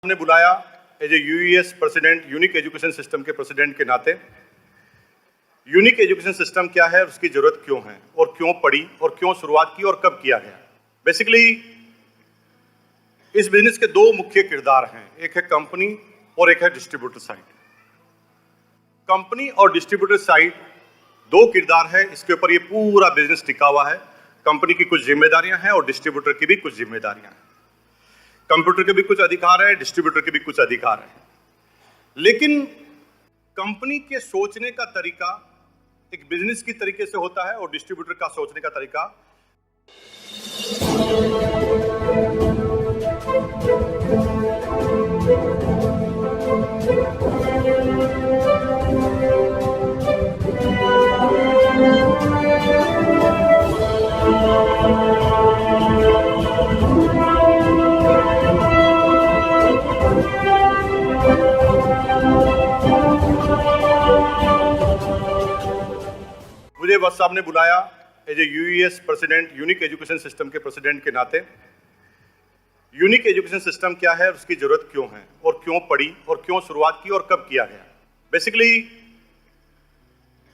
हमने बुलाया as a UES president, unique education system के प्रेसिडेंट के नाते। यूनिक एजुकेशन सिस्टम क्या है, उसकी जरूरत क्यों है और क्यों पड़ी और क्यों शुरुआत की और कब किया गया। बेसिकली इस बिजनेस के दो मुख्य किरदार हैं, एक है कंपनी और एक है डिस्ट्रीब्यूटर साइड। कंपनी और डिस्ट्रीब्यूटर साइड दो किरदार है, इसके ऊपर ये पूरा बिजनेस टिका हुआ है। कंपनी की कुछ जिम्मेदारियां हैं और डिस्ट्रीब्यूटर की भी कुछ जिम्मेदारियां हैं। कंप्यूटर के भी कुछ अधिकार है, डिस्ट्रीब्यूटर के भी कुछ अधिकार है। लेकिन कंपनी के सोचने का तरीका एक बिजनेस की तरीके से होता है और डिस्ट्रीब्यूटर का सोचने का तरीका मुझे वत्स साहब ने बुलाया as a UES president, unique education system के प्रेसिडेंट के नाते। यूनिक एजुकेशन सिस्टम क्या है, उसकी जरूरत क्यों है और क्यों पड़ी और क्यों शुरुआत की और कब किया गया। बेसिकली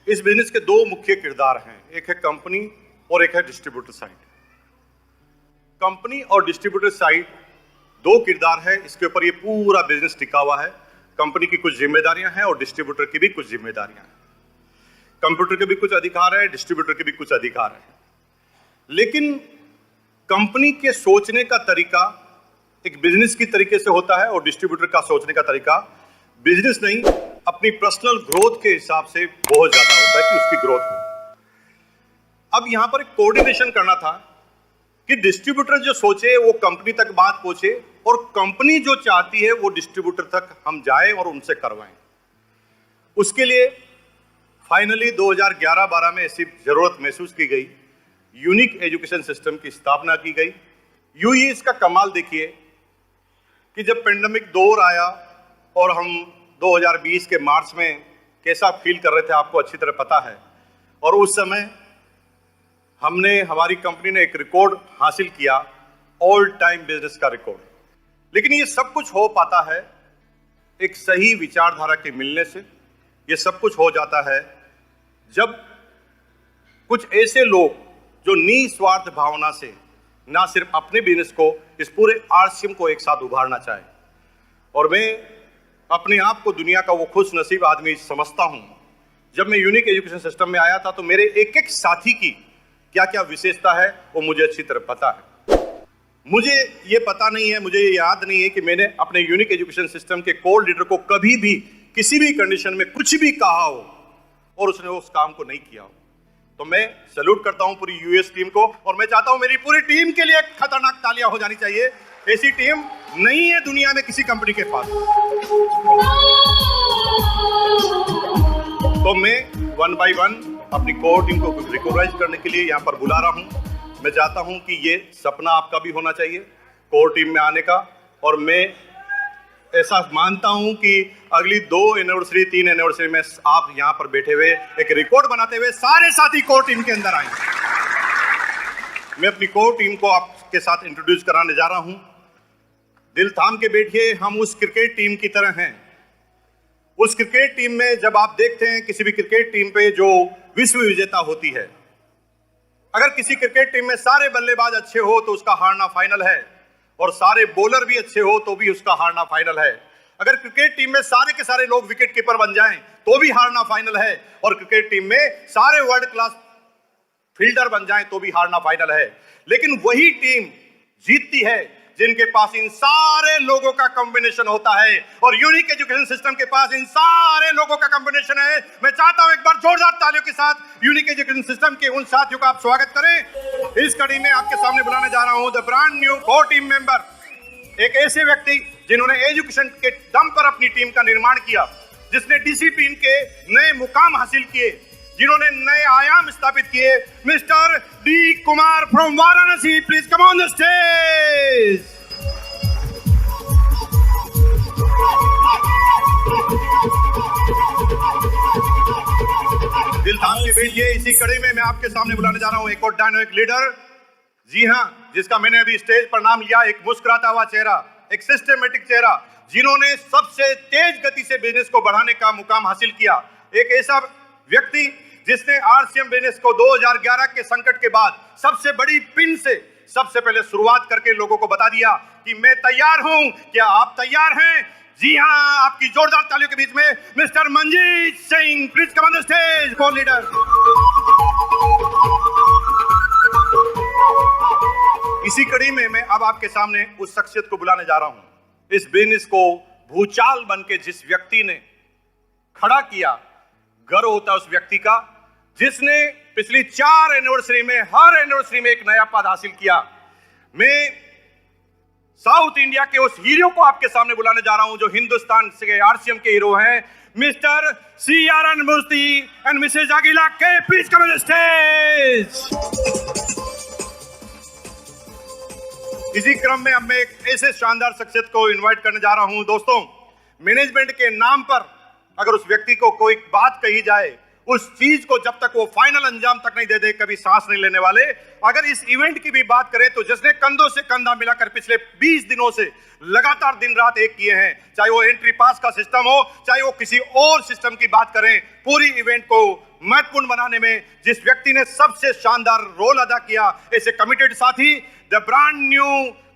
इस बिजनेस के दो मुख्य किरदार हैं, एक है कंपनी और एक है डिस्ट्रीब्यूटर साइड। कंपनी और डिस्ट्रीब्यूटर साइड दो किरदार है, इसके ऊपर ये पूरा बिजनेस टिका हुआ है। कंपनी की कुछ जिम्मेदारियां हैं और डिस्ट्रीब्यूटर की भी कुछ जिम्मेदारियां हैं। कंप्यूटर के भी कुछ अधिकार है, डिस्ट्रीब्यूटर के भी कुछ अधिकार है। लेकिन कंपनी के सोचने का तरीका एक बिजनेस की तरीके से होता है और डिस्ट्रीब्यूटर का सोचने का तरीका बिजनेस नहीं, अपनी पर्सनल ग्रोथ के हिसाब से बहुत ज्यादा होता है कि उसकी ग्रोथ हो। अब यहां पर एक कोऑर्डिनेशन करना था कि डिस्ट्रीब्यूटर जो सोचे वो कंपनी तक बात पहुंचे और कंपनी जो चाहती है वो डिस्ट्रीब्यूटर तक हम जाएं और उनसे करवाएं। उसके लिए फाइनली 2011-12 में ऐसी जरूरत महसूस की गई, यूनिक एजुकेशन सिस्टम की स्थापना की गई। यूईएस का कमाल देखिए कि जब पेंडेमिक दौर आया और हम 2020 के मार्च में कैसा फील कर रहे थे आपको अच्छी तरह पता है। और उस समय हमारी कंपनी ने एक रिकॉर्ड हासिल किया, ऑल टाइम बिजनेस का रिकॉर्ड। लेकिन ये सब कुछ हो पाता है एक सही विचारधारा के मिलने से। ये सब कुछ हो जाता है जब कुछ ऐसे लोग जो निस्वार्थ भावना से ना सिर्फ अपने बिजनेस को, इस पूरे आरसीएम को एक साथ उभारना चाहे। और मैं अपने आप को दुनिया का वो खुश नसीब आदमी समझता हूं। जब मैं यूनिक एजुकेशन सिस्टम में आया था तो मेरे एक एक साथी की क्या क्या विशेषता है वो मुझे अच्छी तरह पता है। मुझे ये पता नहीं है, मुझे ये याद नहीं है कि मैंने अपने यूनिक एजुकेशन सिस्टम के कोर लीडर को कभी भी किसी भी कंडीशन में कुछ भी कहा हो और उसने उस काम को नहीं किया हो। तो मैं सैल्यूट करता हूं पूरी यूएस टीम को और मैं चाहता हूं मेरी पूरी टीम के लिए खतरनाक तालियां हो जानी चाहिए। ऐसी टीम नहीं है दुनिया में किसी कंपनी के पास। तो मैं वन बाय वन अपनी कोर टीम को रिकॉग्नाइज करने के लिए यहां पर बुला रहा हूं। मैं चाहता हूं कि ये सपना आपका भी होना चाहिए कोर टीम में आने का। और मैं ऐसा मानता हूं कि अगली 2 एनिवर्सरी 3 एनिवर्सरी में आप यहां पर बैठे हुए एक रिकॉर्ड बनाते हुए सारे साथी कोर टीम के अंदर आएंगे। मैं अपनी कोर टीम को आपके साथ इंट्रोड्यूस कराने जा रहा हूं। दिल थाम के बैठिए, हम उस क्रिकेट टीम की तरह हैं। उस क्रिकेट टीम में जब आप देखते हैं किसी भी क्रिकेट टीम पे जो विश्व विजेता होती है, अगर किसी क्रिकेट टीम में सारे बल्लेबाज अच्छे हो तो उसका हारना फाइनल है और सारे बॉलर भी अच्छे हो तो भी उसका हारना फाइनल है। अगर क्रिकेट टीम में सारे के सारे लोग विकेट कीपर बन जाएं तो भी हारना फाइनल है। और क्रिकेट टीम में सारे वर्ल्ड क्लास फील्डर बन जाएं तो भी हारना फाइनल है। लेकिन वही टीम जीतती है जिनके पास इन सारे लोगों का कॉम्बिनेशन होता है। और यूनिक एजुकेशन सिस्टम के पास इन सारे लोगों का कॉम्बिनेशन है। मैं चाहता हूं एक बार जोरदार तालियों के साथ यूनिक एजुकेशन सिस्टम के उन साथियों का आप स्वागत करें। इस कड़ी में आपके सामने बुलाने जा रहा हूं the brand new core team member, एक ऐसे व्यक्ति जिन्होंने एजुकेशन के दम पर अपनी टीम का निर्माण किया, जिसने डिसिप्लिन के नए मुकाम हासिल किए, जिन्होंने नए आयाम स्थापित किए। Mister D Kumar from Varanasi, please come on the stage. दिल थाम के बैठिए। इसी कड़ी में मैं आपके सामने बुलाने जा रहा हूं एक और डायनामिक लीडर, जी हाँ, जिसका मैंने अभी स्टेज पर नाम लिया, एक मुस्कुराता हुआ चेहरा, एक सिस्टमेटिक चेहरा, जिन्होंने सबसे तेज गति से बिजनेस को बढ़ाने का मुकाम हासिल किया, एक ऐसा व्यक्ति जिसने आरसीएम बिजनेस को 2011 के संकट के बाद सबसे बड़ी पिन से सबसे पहले शुरुआत करके लोगों को बता दिया कि मैं तैयार हूं, क्या आप तैयार हैं? जी हां, आपकी जोरदार तालियों के बीच में mister Manjeet Singh, please come on the stage, को लीडर। इसी कड़ी में मैं अब आपके सामने उस शख्सियत को बुलाने जा रहा हूं। इस बिजनेस को भूचाल बन के जिस व्यक्ति ने खड़ा किया, गर्व होता है उस व्यक्ति का जिसने पिछली 4 एनिवर्सरी में हर एनिवर्सरी में एक नया पद हासिल किया। मैं साउथ इंडिया के उस हीरो को आपके सामने बुलाने जा रहा हूं जो हिंदुस्तान के आरसीएम के हीरो हैं, mister CRN Murthy and missus Agila के, please come on the stage. इसी क्रम में अब मैं एक ऐसे शानदार शख्सियत को इनवाइट करने जा रहा हूं। दोस्तों, मैनेजमेंट के नाम पर अगर उस व्यक्ति को कोई बात कही जाए, उस चीज को जब तक वो फाइनल अंजाम तक नहीं दे दे, कभी सांस नहीं लेने वाले। अगर इस इवेंट की भी बात करें तो जिसने कंधों से कंधा मिलाकर पिछले 20 दिनों से लगातार दिन रात एक किए हैं, चाहे वो एंट्री पास का सिस्टम हो, चाहे वो किसी और सिस्टम की बात करें, पूरी इवेंट को महत्वपूर्ण बनाने में जिस व्यक्ति ने सबसे शानदार रोल अदा किया, ऐसे कमिटेड साथी, द ब्रांड न्यू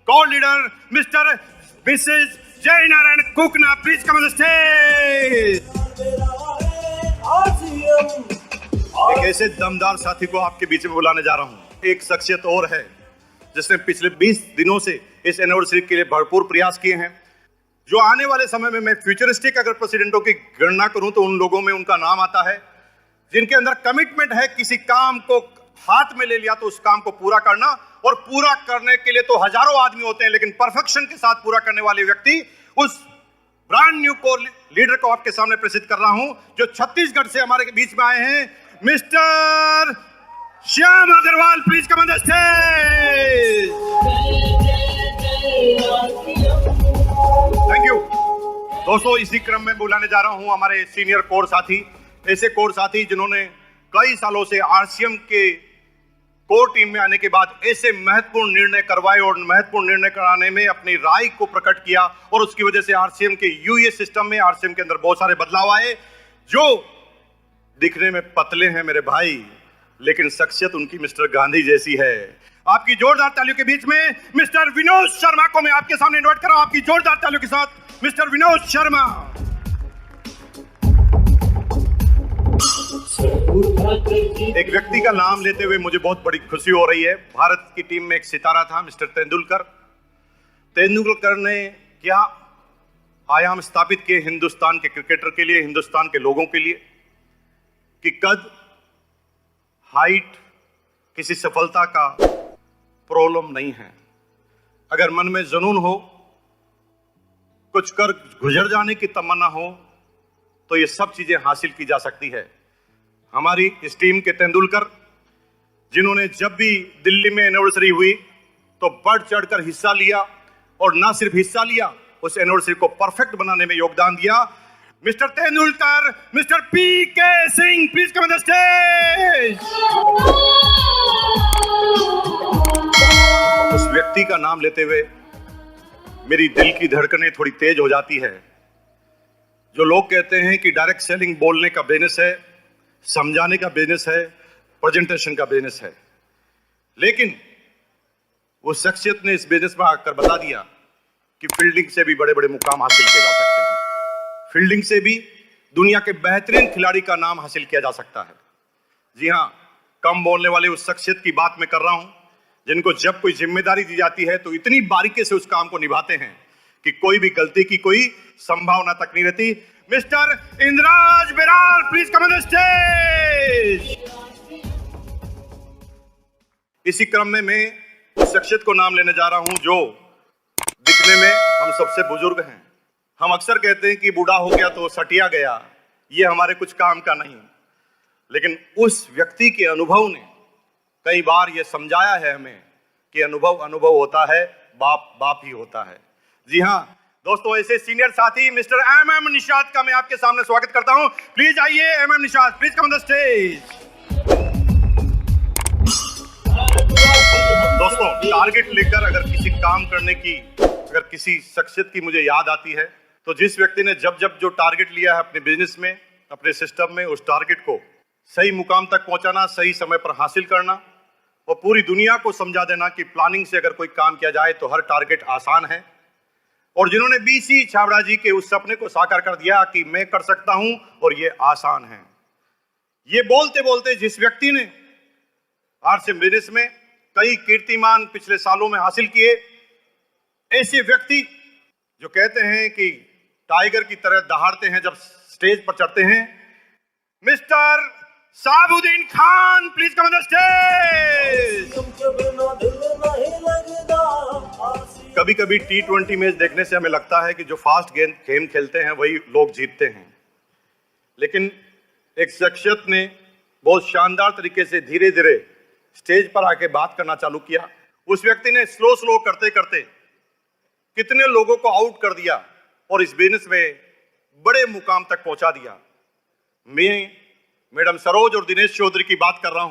को लीडर मिस्टर मिसेज जय Narayan Kukna, please come on the stage. एक ऐसे दमदार साथी को आपके बीच में बुलाने जा रहा हूं। एक शख्सियत और है जिसने पिछले 20 दिनों से इस एनिवर्सरी के लिए भरपूर प्रयास किए हैं। जो आने वाले समय में मैं फ्यूचरिस्टिक अगर प्रेसिडेंटों की गणना करूं तो उन लोगों में उनका नाम आता है जिनके अंदर कमिटमेंट है, किसी काम को हाथ में ले लिया तो उस काम को पूरा करना, और पूरा करने के लिए तो हजारों आदमी होते हैं, लेकिन परफेक्शन के साथ पूरा करने वाले व्यक्ति, उस ब्रांड न्यू कोर लीडर को आपके सामने प्रस्तुत कर रहा हूं जो छत्तीसगढ़ से हमारे बीच में आए हैं, mister Shyam Agarwal, please come on the stage. Thank you. दोस्तों, इसी क्रम में बुलाने जा रहा हूं हमारे सीनियर कोर साथी, ऐसे कोर साथी जिन्होंने कई सालों से आरसीएम के कोर टीम में आने के बाद ऐसे महत्वपूर्ण निर्णय करवाए और महत्वपूर्ण निर्णय कराने में अपनी राय को प्रकट किया, और उसकी वजह से आरसीएम के यूएस सिस्टम में आरसीएम के अंदर बहुत सारे बदलाव आए। जो दिखने में पतले हैं मेरे भाई, लेकिन शख्सियत उनकी मिस्टर गांधी जैसी है। आपकी जोरदार तालियों के बीच में मिस्टर विनोद शर्मा को मैं आपके सामने इनवाइट कर रहा हूं। आपकी जोरदार तालियों के साथ मिस्टर विनोद शर्मा। एक व्यक्ति का नाम लेते हुए मुझे बहुत बड़ी खुशी हो रही है। भारत की टीम में एक सितारा था, मिस्टर तेंदुलकर। तेंदुलकर ने क्या आयाम स्थापित किए हिंदुस्तान के क्रिकेटर के लिए, हिंदुस्तान के लोगों के लिए, कि कद, हाइट किसी सफलता का प्रॉब्लम नहीं है। अगर मन में जुनून हो, कुछ कर गुजर जाने की तमन्ना हो, तो ये सब चीजें हासिल की जा सकती है। हमारी इस टीम के तेंदुलकर, जिन्होंने जब भी दिल्ली में एनिवर्सरी हुई तो बढ़ चढ़कर हिस्सा लिया, और ना सिर्फ हिस्सा लिया, उस एनिवर्सरी को परफेक्ट बनाने में योगदान दिया, mister Tendulkar, mister PK Singh, please come on the stage. उस व्यक्ति का नाम लेते हुए मेरी दिल की धड़कनें थोड़ी तेज हो जाती है। जो लोग कहते हैं कि डायरेक्ट सेलिंग बोलने का बिजनेस है, समझाने का बिजनेस है, प्रेजेंटेशन का बिजनेस है, लेकिन वो शख्सियत ने इस बिजनेस में आकर बता दिया कि फील्डिंग से भी बड़े बड़े मुकाम हासिल किए जा सकते हैं। फील्डिंग से भी दुनिया के बेहतरीन खिलाड़ी का नाम हासिल किया जा सकता है। जी हाँ, कम बोलने वाले उस शख्सियत की बात मैं कर रहा हूं जिनको जब कोई जिम्मेदारी दी जाती है तो इतनी बारीकी से उस काम को निभाते हैं कि कोई भी गलती की कोई संभावना तक नहीं रहती। Mister Indraj Biral, please come on the stage. इसी क्रम में मैं उस शख्सियत को नाम लेने जा रहा हूं जो दिखने में हम सबसे बुजुर्ग हैं। हम अक्सर कहते हैं कि बूढ़ा हो गया तो सटिया गया, ये हमारे कुछ काम का नहीं, लेकिन उस व्यक्ति के अनुभव ने कई बार ये समझाया है हमें कि अनुभव होता है, बाप ही होता है। जी हाँ दोस्तों, ऐसे सीनियर साथी मिस्टर MM निषाद का मैं आपके सामने स्वागत करता हूं। प्लीज आइए MM Nishad, please come on the stage. दोस्तों, टारगेट लेकर अगर किसी काम करने की, अगर किसी शख्सियत की मुझे याद आती है तो जिस व्यक्ति ने जब जब जो टारगेट लिया है अपने बिजनेस में, अपने सिस्टम में, उस टारगेट को सही मुकाम तक पहुंचाना, सही समय पर हासिल करना और पूरी दुनिया को समझा देना कि प्लानिंग से अगर कोई काम किया जाए तो हर टारगेट आसान है। और जिन्होंने बीसी छाबड़ा जी के उस सपने को साकार कर दिया कि मैं कर सकता हूं और ये आसान है, ये बोलते बोलते जिस व्यक्ति ने आरसीएम बिजनेस में कई कीर्तिमान पिछले सालों में हासिल किए, ऐसे व्यक्ति जो कहते हैं कि टाइगर की तरह दहाड़ते हैं जब स्टेज पर चढ़ते हैं, mister Sabuddin Khan, please come on the stage. कभी कभी T20 मैच देखने से हमें लगता है कि जो फास्ट गेम खेलते हैं वही लोग जीतते हैं, लेकिन एक शख्सियत ने बहुत शानदार तरीके से धीरे धीरे स्टेज पर आके बात करना चालू किया। उस व्यक्ति ने स्लो करते करते कितने लोगों को आउट कर दिया और इस बिजनेस में बड़े मुकाम तक पहुंचा दिया। मैं मैडम सरोज और दिनेश चौधरी की बात कर रहा हूं।